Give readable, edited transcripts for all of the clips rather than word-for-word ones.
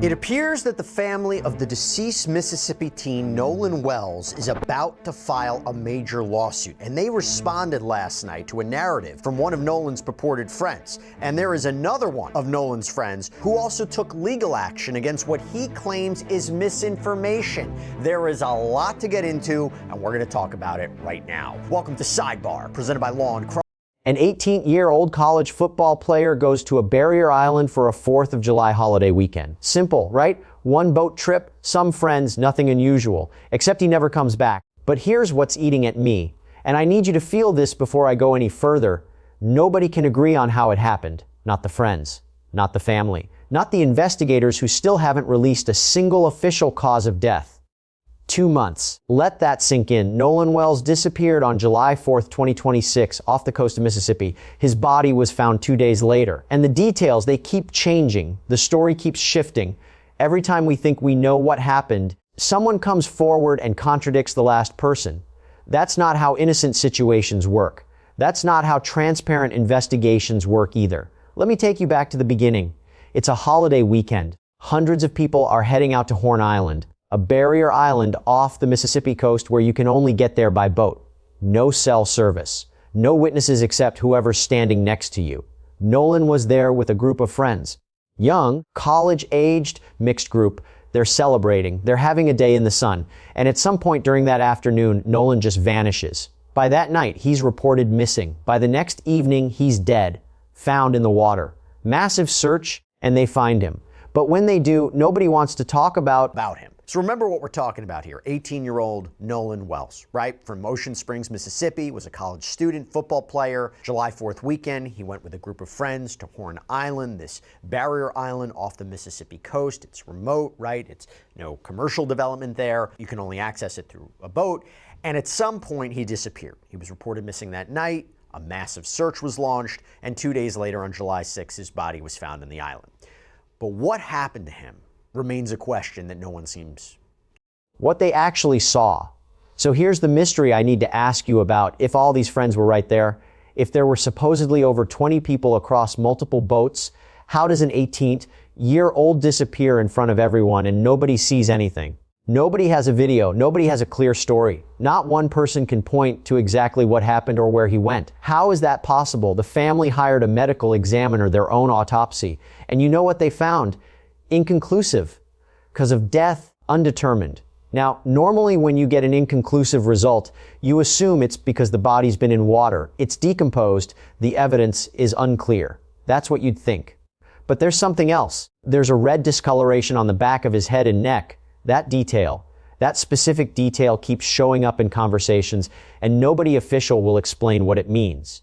It appears that the family of the deceased Mississippi teen Nolan Wells is about to file a major lawsuit, and they responded last night to a narrative from one of Nolan's purported friends. And there is another one of Nolan's friends who also took legal action against what he claims is misinformation. There is a lot to get into, and we're going to talk about it right now. Welcome to Sidebar, presented by Nolan Crump. An 18-year-old college football player goes to a barrier island for a 4th of July holiday weekend. Simple, right? One boat trip, some friends, nothing unusual. Except he never comes back. But here's what's eating at me. And I need you to feel this before I go any further. Nobody can agree on how it happened. Not the friends. Not the family. Not the investigators who still haven't released a single official cause of death. 2 months. Let that sink in. Nolan Wells disappeared on July 4th, 2026, off the coast of Mississippi. His body was found 2 days later. And the details, they keep changing. The story keeps shifting. Every time we think we know what happened, someone comes forward and contradicts the last person. That's not how innocent situations work. That's not how transparent investigations work either. Let me take you back to the beginning. It's a holiday weekend. Hundreds of people are heading out to Horn Island, a barrier island off the Mississippi coast where you can only get there by boat. No cell service. No witnesses except whoever's standing next to you. Nolan was there with a group of friends. Young, college-aged, mixed group. They're celebrating. They're having a day in the sun. And at some point during that afternoon, Nolan just vanishes. By that night, he's reported missing. By the next evening, he's dead. Found in the water. Massive search, and they find him. But when they do, nobody wants to talk about him. So remember what we're talking about here. 18-year-old Nolan Wells, right? From Ocean Springs, Mississippi, was a college student, football player. July 4th weekend, he went with a group of friends to Horn Island, this barrier island off the Mississippi coast. It's remote, right? It's no commercial development there. You can only access it through a boat. And at some point, he disappeared. He was reported missing that night. A massive search was launched. And 2 days later, on July 6th, his body was found in the island. But what happened to him remains a question that no one seems. What they actually saw. So here's the mystery I need to ask you about. If all these friends were right there, if there were supposedly over 20 people across multiple boats, how does an 18-year-old disappear in front of everyone and nobody sees anything? Nobody has a video. Nobody has a clear story. Not one person can point to exactly what happened or where he went. How is that possible? The family hired a medical examiner, their own autopsy. And you know what they found? Inconclusive. Because of death, undetermined. Now, normally when you get an inconclusive result, you assume it's because the body's been in water. It's decomposed. The evidence is unclear. That's what you'd think. But there's something else. There's a red discoloration on the back of his head and neck. That detail, that specific detail keeps showing up in conversations, and nobody official will explain what it means.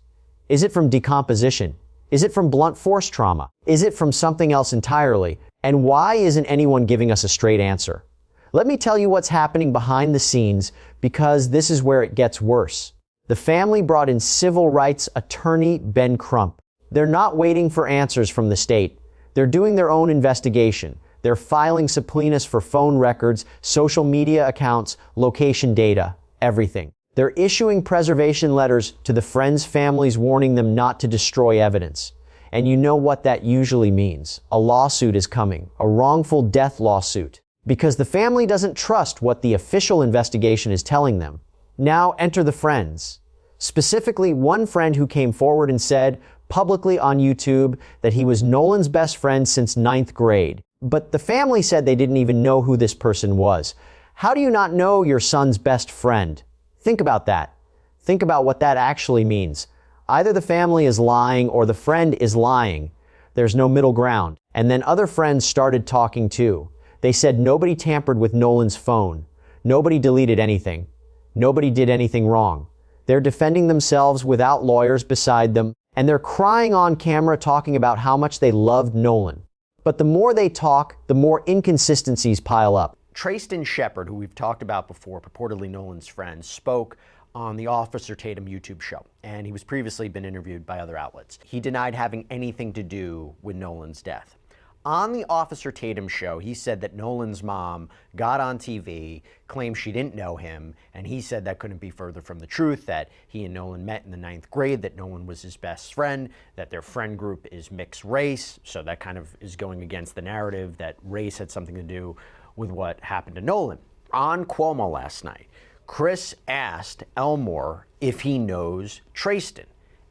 Is it from decomposition? Is it from blunt force trauma? Is it from something else entirely? And why isn't anyone giving us a straight answer? Let me tell you what's happening behind the scenes, because this is where it gets worse. The family brought in civil rights attorney Ben Crump. They're not waiting for answers from the state. They're doing their own investigation. They're filing subpoenas for phone records, social media accounts, location data, everything. They're issuing preservation letters to the friends' families warning them not to destroy evidence. And you know what that usually means. A lawsuit is coming, a wrongful death lawsuit, because the family doesn't trust what the official investigation is telling them. Now enter the friends. Specifically, one friend who came forward and said publicly on YouTube that he was Nolan's best friend since 9th grade. But the family said they didn't even know who this person was. How do you not know your son's best friend? Think about that. Think about what that actually means. Either the family is lying or the friend is lying. There's no middle ground. And then other friends started talking too. They said nobody tampered with Nolan's phone. Nobody deleted anything. Nobody did anything wrong. They're defending themselves without lawyers beside them, and they're crying on camera talking about how much they loved Nolan. But the more they talk, the more inconsistencies pile up. Tristan Shepard, who we've talked about before, purportedly Nolan's friend, spoke on the Officer Tatum YouTube show, and he was previously been interviewed by other outlets. He denied having anything to do with Nolan's death. On the Officer Tatum show, he said that Nolan's mom got on TV, claimed she didn't know him, and he said that couldn't be further from the truth, that he and Nolan met in the 9th grade, that Nolan was his best friend, that their friend group is mixed race, so that kind of is going against the narrative that race had something to do with what happened to Nolan. On Cuomo last night, Chris asked Elmore if he knows Trayston.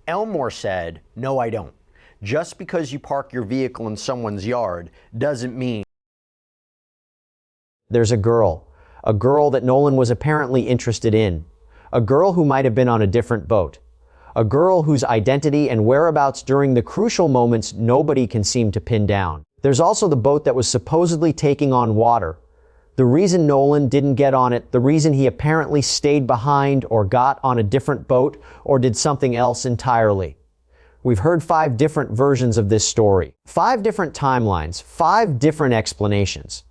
Elmore said, "No, I don't. Just because you park your vehicle in someone's yard doesn't mean..." There's a girl that Nolan was apparently interested in, a girl who might have been on a different boat, a girl whose identity and whereabouts during the crucial moments nobody can seem to pin down. There's also the boat that was supposedly taking on water. The reason Nolan didn't get on it, the reason he apparently stayed behind or got on a different boat or did something else entirely. We've heard 5 different versions of this story, 5 different timelines, 5 different explanations.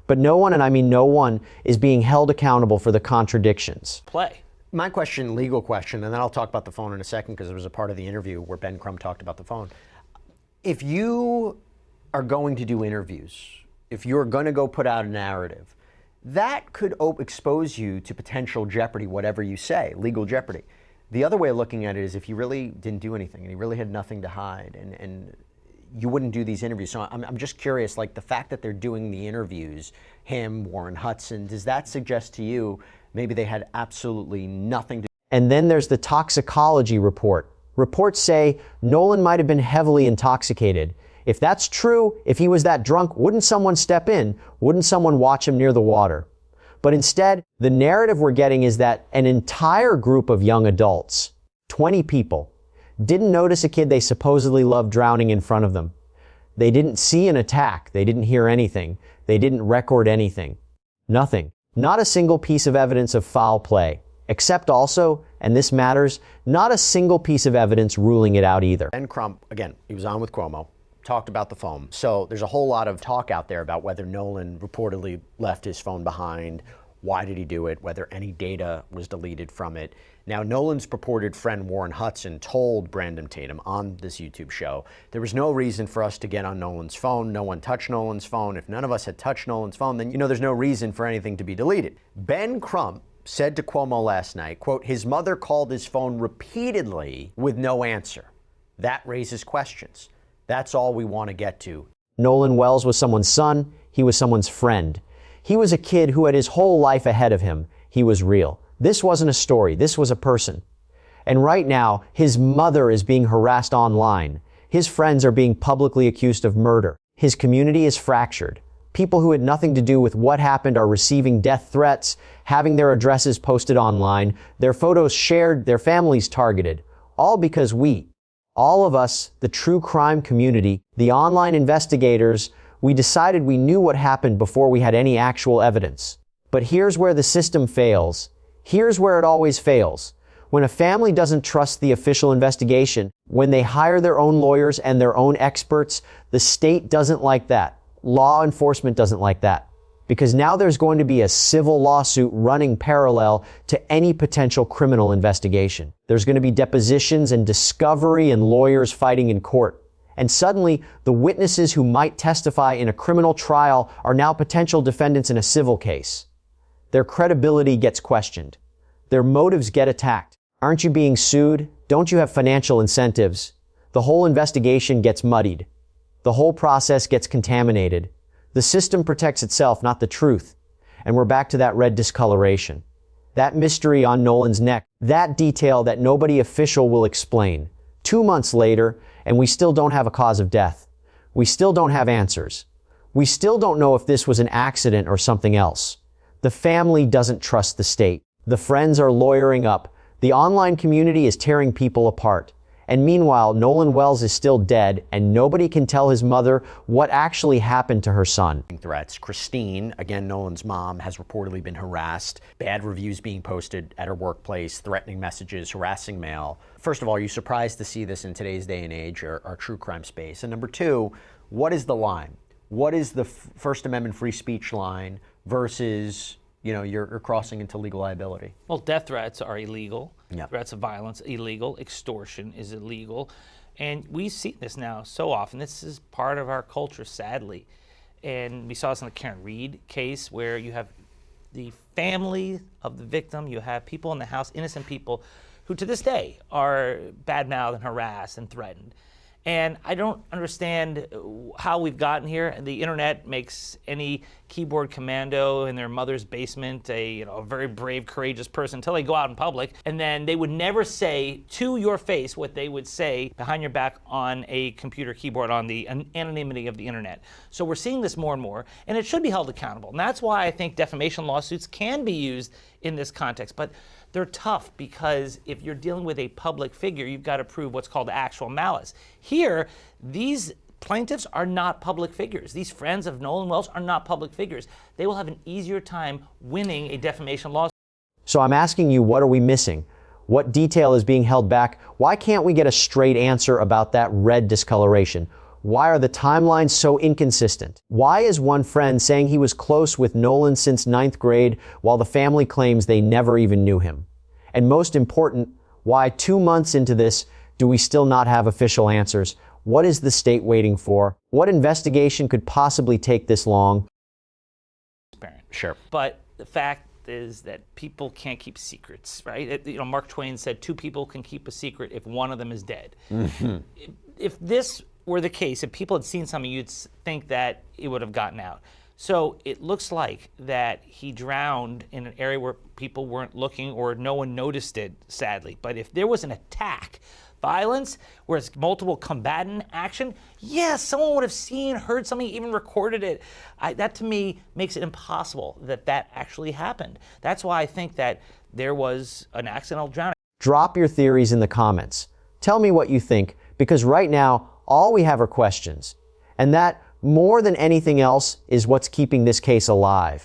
But no one, and I mean no one, is being held accountable for the contradictions. Play. My question, legal question, and then I'll talk about the phone in a second because it was a part of the interview where Ben Crump talked about the phone. If you are going to do interviews, if you're going to go put out a narrative, that could expose you to potential jeopardy, whatever you say, legal jeopardy. The other way of looking at it is if you really didn't do anything and he really had nothing to hide and you wouldn't do these interviews. So I'm just curious, like the fact that they're doing the interviews, him, Warren Hudson, does that suggest to you maybe they had absolutely nothing to... And then there's the toxicology report. Reports say Nolan might have been heavily intoxicated. If that's true, if he was that drunk, wouldn't someone step in? Wouldn't someone watch him near the water? But instead, the narrative we're getting is that an entire group of young adults, 20 people, didn't notice a kid they supposedly loved drowning in front of them. They didn't see an attack. They didn't hear anything. They didn't record anything. Nothing. Not a single piece of evidence of foul play. Except also, and this matters, not a single piece of evidence ruling it out either. Ben Crump, again, he was on with Cuomo, talked about the phone. So there's a whole lot of talk out there about whether Nolan reportedly left his phone behind, why did he do it, whether any data was deleted from it. Now, Nolan's purported friend Warren Hudson told Brandon Tatum on this YouTube show, there was no reason for us to get on Nolan's phone. No one touched Nolan's phone. If none of us had touched Nolan's phone, then, there's no reason for anything to be deleted. Ben Crump said to Cuomo last night, quote, his mother called his phone repeatedly with no answer. That raises questions. That's all we want to get to. Nolan Wells was someone's son. He was someone's friend. He was a kid who had his whole life ahead of him. He was real. This wasn't a story. This was a person. And right now, his mother is being harassed online. His friends are being publicly accused of murder. His community is fractured. People who had nothing to do with what happened are receiving death threats, having their addresses posted online, their photos shared, their families targeted. All because all of us, the true crime community, the online investigators, we decided we knew what happened before we had any actual evidence. But here's where the system fails. Here's where it always fails. When a family doesn't trust the official investigation, when they hire their own lawyers and their own experts, the state doesn't like that. Law enforcement doesn't like that. Because now there's going to be a civil lawsuit running parallel to any potential criminal investigation. There's going to be depositions and discovery and lawyers fighting in court. And suddenly, the witnesses who might testify in a criminal trial are now potential defendants in a civil case. Their credibility gets questioned. Their motives get attacked. Aren't you being sued? Don't you have financial incentives? The whole investigation gets muddied. The whole process gets contaminated. The system protects itself, not the truth. And we're back to that red discoloration. That mystery on Nolan's neck, that detail that nobody official will explain. 2 months later, and we still don't have a cause of death. We still don't have answers. We still don't know if this was an accident or something else. The family doesn't trust the state. The friends are lawyering up. The online community is tearing people apart. And meanwhile, Nolan Wells is still dead, and nobody can tell his mother what actually happened to her son. Threats. Christine, again, Nolan's mom, has reportedly been harassed. Bad reviews being posted at her workplace, threatening messages, harassing mail. First of all, are you surprised to see this in today's day and age, our true crime space? And number two, what is the line? What is the First Amendment free speech line versus, you're crossing into legal liability? Well, death threats are illegal. Yep. Threats of violence, illegal. Extortion is illegal. And we see this now so often. This is part of our culture, sadly. And we saw this in the Karen Reed case, where you have the family of the victim, you have people in the house, innocent people, who to this day are badmouthed and harassed and threatened. And I don't understand how we've gotten here. The internet makes any keyboard commando in their mother's basement a very brave, courageous person until they go out in public. And then they would never say to your face what they would say behind your back on a computer keyboard on the anonymity of the internet. So we're seeing this more and more, and it should be held accountable. And that's why I think defamation lawsuits can be used in this context. But they're tough because if you're dealing with a public figure, you've got to prove what's called actual malice. Here, these plaintiffs are not public figures. These friends of Nolan Wells are not public figures. They will have an easier time winning a defamation lawsuit. So I'm asking you, what are we missing? What detail is being held back? Why can't we get a straight answer about that red discoloration? Why are the timelines so inconsistent? Why is one friend saying he was close with Nolan since 9th grade while the family claims they never even knew him? And most important, why 2 months into this do we still not have official answers? What is the state waiting for? What investigation could possibly take this long? Sure. But the fact is that people can't keep secrets, right? Mark Twain said 2 people can keep a secret if one of them is dead. Mm-hmm. If this were the case, if people had seen something, you'd think that it would have gotten out. So it looks like that he drowned in an area where people weren't looking or no one noticed it, sadly. But if there was an attack, violence, where it's multiple combatant action, yes, someone would have seen, heard something, even recorded it. That to me makes it impossible that that actually happened. That's why I think that there was an accidental drowning. Drop your theories in the comments. Tell me what you think, because right now, all we have are questions. And that, more than anything else, is what's keeping this case alive.